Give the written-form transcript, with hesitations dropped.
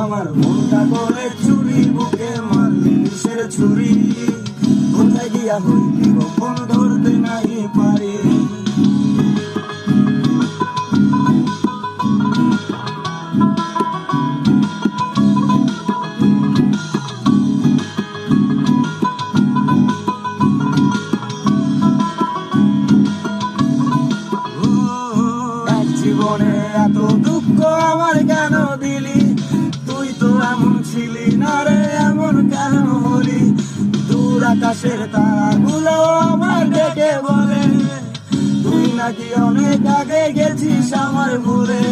আমার মনটা করে চুরি, বুকে মারলি কিসের ছুরি, কোথায় গিয়া হইলি গোপন ধরতে নাই পারি। জীবনে এত দুঃখ আমার কেন দিলি, তুই তো এমন ছিলি না রে, এমন কেন হলি। দূর আকাশের তারাগুলো আমার ডেকে বলে, তুই নাকি অনেক আগে গেছিস আমার ভুলে।